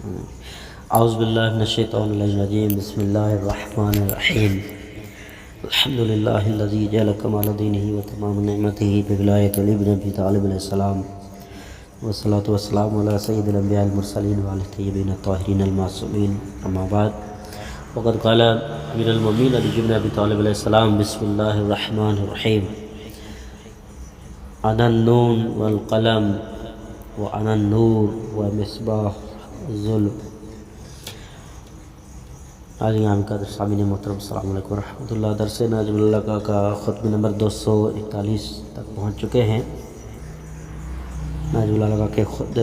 اعوذ باللہ من الشیطان الرجیم بسم اللہ الرحمن الرحیم الحمد للہ الذی جعل کمال دینہ و تمام نعمتہ بولایۃ علی بن ابی طالب علیہ السلام والصلاة والسلام علی سید الانبیاء المرسلین وعلی الطیبین الطاہرین المعصومین اما بعد وقد قال امیر المؤمنین علی بن ابی طالب علیہ السلام بسم اللہ الرحمن الرحیم انا النون والقلم وانا النور ومصباح الظلم۔ ناظرین کا سامعین محترم السلام علیکم ورحمۃ اللہ۔ درس ناجم اللہ کا خطبہ نمبر 241 تک پہنچ چکے ہیں۔ ناجم اللہ کے خود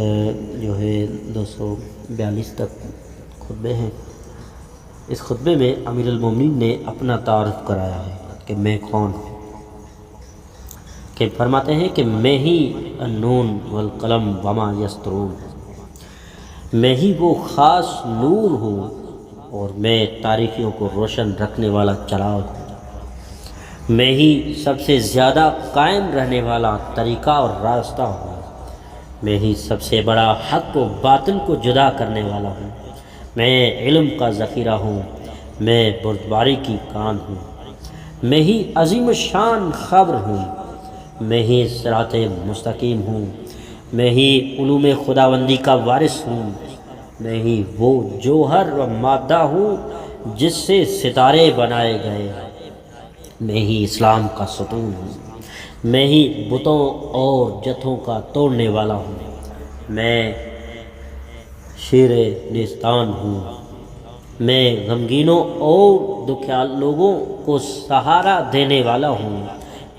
جو ہے 242 تک خطبے ہیں۔ اس خطبے میں امیر المومنین نے اپنا تعارف کرایا ہے کہ میں کون ہوں، کہ فرماتے ہیں کہ میں ہی النون والقلم وما یسطرون، میں ہی وہ خاص نور ہوں اور میں تاریکیوں کو روشن رکھنے والا چراغ ہوں، میں ہی سب سے زیادہ قائم رہنے والا طریقہ اور راستہ ہوں، میں ہی سب سے بڑا حق و باطل کو جدا کرنے والا ہوں، میں علم کا ذخیرہ ہوں، میں بردباری کی کان ہوں، میں ہی عظیم الشان خبر ہوں، میں ہی صراط مستقیم ہوں، میں ہی علوم خداوندی کا وارث ہوں، میں ہی وہ جوہر و مادہ ہوں جس سے ستارے بنائے گئے، میں ہی اسلام کا ستون ہوں، میں ہی بتوں اور جتھوں کا توڑنے والا ہوں، میں شیر نیستان ہوں، میں غمگینوں اور دکھیال لوگوں کو سہارا دینے والا ہوں،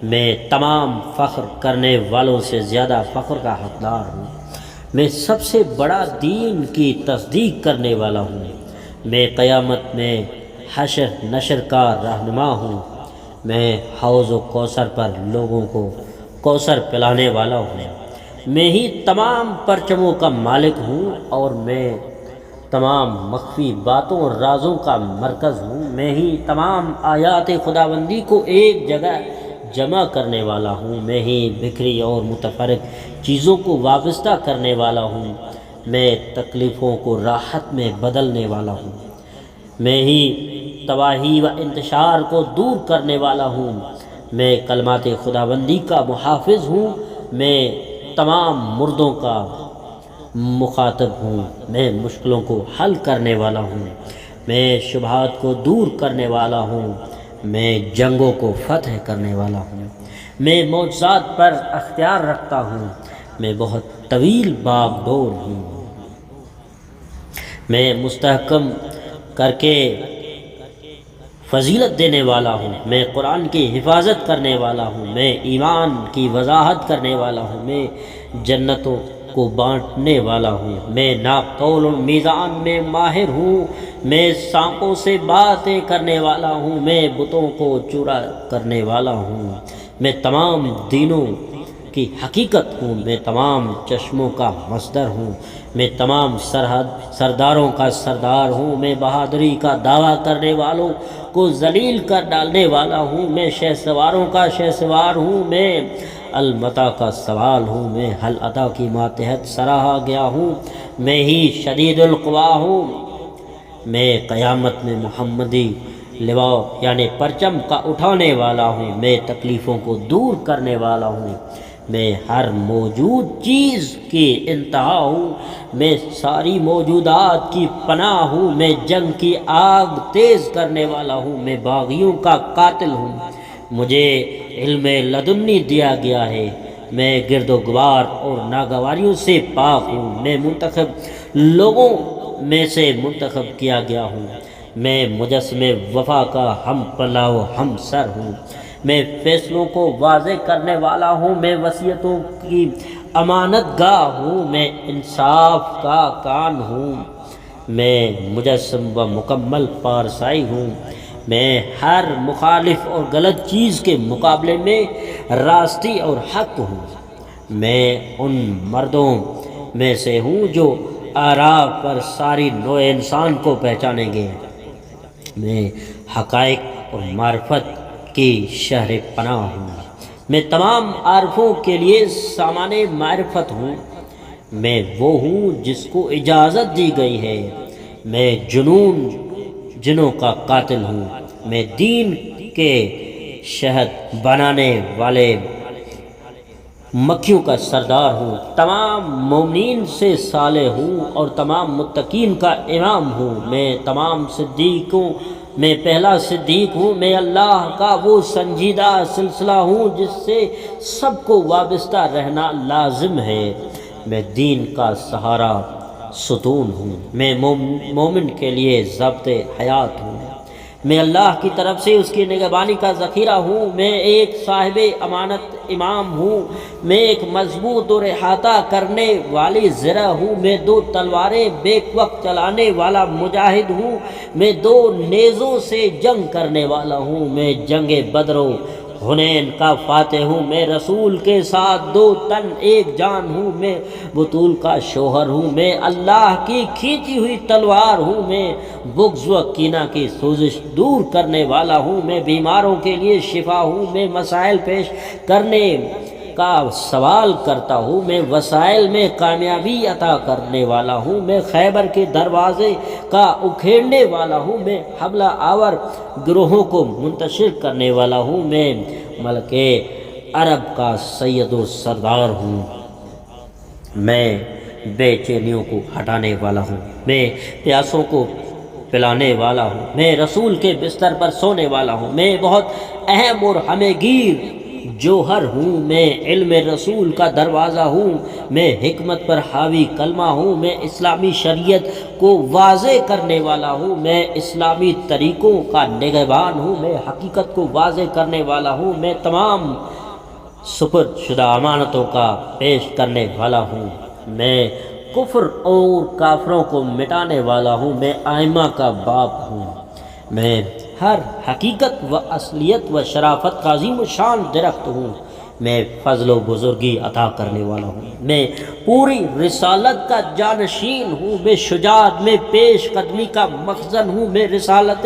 میں تمام فخر کرنے والوں سے زیادہ فخر کا حقدار ہوں، میں سب سے بڑا دین کی تصدیق کرنے والا ہوں، میں قیامت میں حشر نشر کا رہنما ہوں، میں حوض و کوثر پر لوگوں کو کوثر پلانے والا ہوں، میں ہی تمام پرچموں کا مالک ہوں اور میں تمام مخفی باتوں اور رازوں کا مرکز ہوں، میں ہی تمام آیات خداوندی کو ایک جگہ جمع کرنے والا ہوں، میں ہی بکھری اور متفرق چیزوں کو وابستہ کرنے والا ہوں، میں تکلیفوں کو راحت میں بدلنے والا ہوں، میں ہی تباہی و انتشار کو دور کرنے والا ہوں، میں کلمات خداوندی کا محافظ ہوں، میں تمام مردوں کا مخاطب ہوں، میں مشکلوں کو حل کرنے والا ہوں، میں شبہات کو دور کرنے والا ہوں، میں جنگوں کو فتح کرنے والا ہوں، میں معجزات پر اختیار رکھتا ہوں، میں بہت طویل باغ ڈور ہوں، میں مستحکم کر کے فضیلت دینے والا ہوں، میں قرآن کی حفاظت کرنے والا ہوں، میں ایمان کی وضاحت کرنے والا ہوں، میں جنتوں کو بانٹنے والا ہوں، میں ناقول المیزان میں ماہر ہوں، میں سانپوں سے باتیں کرنے والا ہوں، میں بتوں کو چورا کرنے والا ہوں، میں تمام دینوں کی حقیقت ہوں، میں تمام چشموں کا مصدر ہوں، میں تمام سرداروں کا سردار ہوں، میں بہادری کا دعویٰ کرنے والوں کو ذلیل کر ڈالنے والا ہوں، میں شہسواروں کا شہسوار ہوں، میں المتا کا سوال ہوں، میں حل عطا کی ماتحت سراہا گیا ہوں، میں ہی شدید القوا ہوں، میں قیامت میں محمدی لواء یعنی پرچم کا اٹھانے والا ہوں، میں تکلیفوں کو دور کرنے والا ہوں، میں ہر موجود چیز کی انتہا ہوں، میں ساری موجودات کی پناہ ہوں، میں جنگ کی آگ تیز کرنے والا ہوں، میں باغیوں کا قاتل ہوں، مجھے علم لدنی دیا گیا ہے، میں گرد و غبار اور ناگواریوں سے پاک ہوں، میں منتخب لوگوں میں سے منتخب کیا گیا ہوں، میں مجسم وفا کا ہم پلہ و ہم سر ہوں، میں فیصلوں کو واضح کرنے والا ہوں، میں وصیتوں کی امانت گاہ ہوں، میں انصاف کا کان ہوں، میں مجسم و مکمل پارسائی ہوں، میں ہر مخالف اور غلط چیز کے مقابلے میں راستی اور حق ہوں، میں ان مردوں میں سے ہوں جو آراء پر ساری نوع انسان کو پہچانیں گے، میں حقائق اور معرفت کی شہر پناہ ہوں، میں تمام عارفوں کے لیے سامان معرفت ہوں، میں وہ ہوں جس کو اجازت دی گئی ہے، میں جنوں کا قاتل ہوں، میں دین کے شہد بنانے والے مکھیوں کا سردار ہوں، تمام مومنین سے صالح ہوں اور تمام متقین کا امام ہوں، میں تمام صدیقوں میں پہلا صدیق ہوں، میں اللہ کا وہ سنجیدہ سلسلہ ہوں جس سے سب کو وابستہ رہنا لازم ہے، میں دین کا سہارا ستون ہوں، میں مومن کے لیے ضابط حیات ہوں، میں اللہ کی طرف سے اس کی نگہبانی کا ذخیرہ ہوں، میں ایک صاحب امانت امام ہوں، میں ایک مضبوط اور احاطہ کرنے والی زرہ ہوں، میں 2 تلواریں بیک وقت چلانے والا مجاہد ہوں، میں 2 نیزوں سے جنگ کرنے والا ہوں، میں جنگ بدر و حنین کا فاتح ہوں، میں رسول کے ساتھ 2 تن 1 جان ہوں، میں بطول کا شوہر ہوں، میں اللہ کی کھینچی ہوئی تلوار ہوں، میں بغض و کینہ کی سوزش دور کرنے والا ہوں، میں بیماروں کے لیے شفا ہوں، میں مسائل پیش کرنے کا سوال کرتا ہوں، میں وسائل میں کامیابی عطا کرنے والا ہوں، میں خیبر کے دروازے کا اکھیڑنے والا ہوں، میں حملہ آور گروہوں کو منتشر کرنے والا ہوں، میں ملک عرب کا سید و سردار ہوں، میں بے چینیوں کو ہٹانے والا ہوں، میں پیاسوں کو پلانے والا ہوں، میں رسول کے بستر پر سونے والا ہوں، میں بہت اہم اور ہمیں گیر جوہر ہوں، میں علم رسول کا دروازہ ہوں، میں حکمت پر حاوی کلمہ ہوں، میں اسلامی شریعت کو واضح کرنے والا ہوں، میں اسلامی طریقوں کا نگہبان ہوں، میں حقیقت کو واضح کرنے والا ہوں، میں تمام سپرد شدہ امانتوں کا پیش کرنے والا ہوں، میں کفر اور کافروں کو مٹانے والا ہوں، میں ائمہ کا باپ ہوں، میں ہر حقیقت و اصلیت و شرافت کا عظیم و شان درخت ہوں، میں فضل و بزرگی عطا کرنے والا ہوں، میں پوری رسالت کا جانشین ہوں، میں شجاعت میں پیش قدمی کا مخزن ہوں، میں رسالت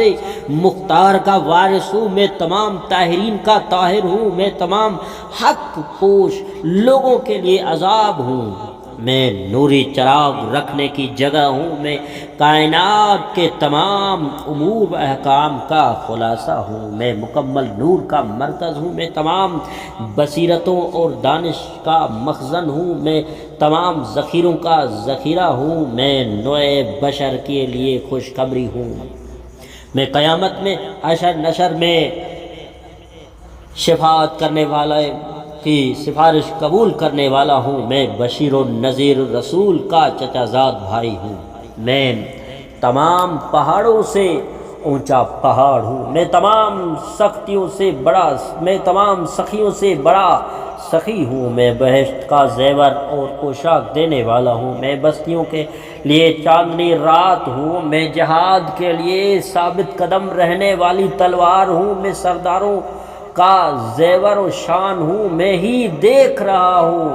مختار کا وارث ہوں، میں تمام طاہرین کا طاہر ہوں، میں تمام حق پوش لوگوں کے لیے عذاب ہوں، میں نوری چراغ رکھنے کی جگہ ہوں، میں کائنات کے تمام امور و احکام کا خلاصہ ہوں، میں مکمل نور کا مرکز ہوں، میں تمام بصیرتوں اور دانش کا مخزن ہوں، میں تمام ذخیروں کا ذخیرہ ہوں، میں نوع بشر کے لیے خوشخبری ہوں، میں قیامت میں حشر نشر میں شفاعت کرنے والے کی سفارش قبول کرنے والا ہوں، میں بشیر و نذیر رسول کا چچا زاد بھائی ہوں، میں تمام پہاڑوں سے اونچا پہاڑ ہوں، میں تمام سختیوں سے بڑا سخی ہوں، میں بہشت کا زیور اور پوشاک دینے والا ہوں، میں بستیوں کے لیے چاندنی رات ہوں، میں جہاد کے لیے ثابت قدم رہنے والی تلوار ہوں، میں سرداروں کا زیور و شان ہوں، میں ہی دیکھ رہا ہوں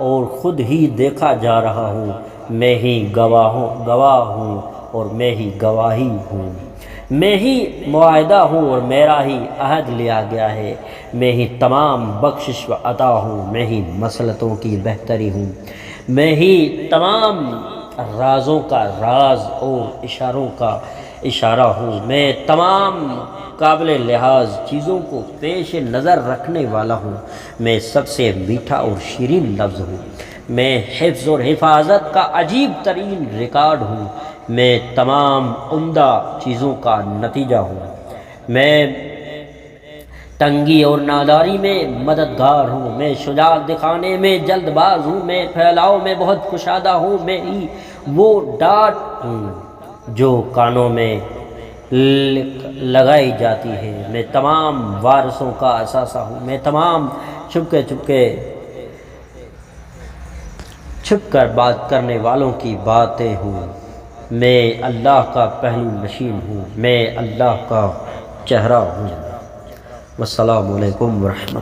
اور خود ہی دیکھا جا رہا ہوں، میں ہی گواہ ہوں اور میں ہی گواہی ہوں، میں ہی معاہدہ ہوں اور میرا ہی عہد لیا گیا ہے، میں ہی تمام بخشش و عطا ہوں، میں ہی مصلحتوں کی بہتری ہوں، میں ہی تمام رازوں کا راز اور اشاروں کا اشارہ ہوں، میں تمام قابل لحاظ چیزوں کو پیش نظر رکھنے والا ہوں، میں سب سے میٹھا اور شیرین لفظ ہوں، میں حفظ اور حفاظت کا عجیب ترین ریکارڈ ہوں، میں تمام عمدہ چیزوں کا نتیجہ ہوں، میں تنگی اور ناداری میں مددگار ہوں، میں شجاعت دکھانے میں جلد باز ہوں، میں پھیلاؤ میں بہت کشادہ ہوں، میں ہی وہ ڈانٹ ہوں جو کانوں میں لگائی جاتی ہے، میں تمام وارثوں کا اثاثہ ہوں، میں تمام چھپ کر بات کرنے والوں کی باتیں ہوں، میں اللہ کا پہلو نشین ہوں، میں اللہ کا چہرہ ہوں۔ والسلام علیکم ورحمۃ اللہ۔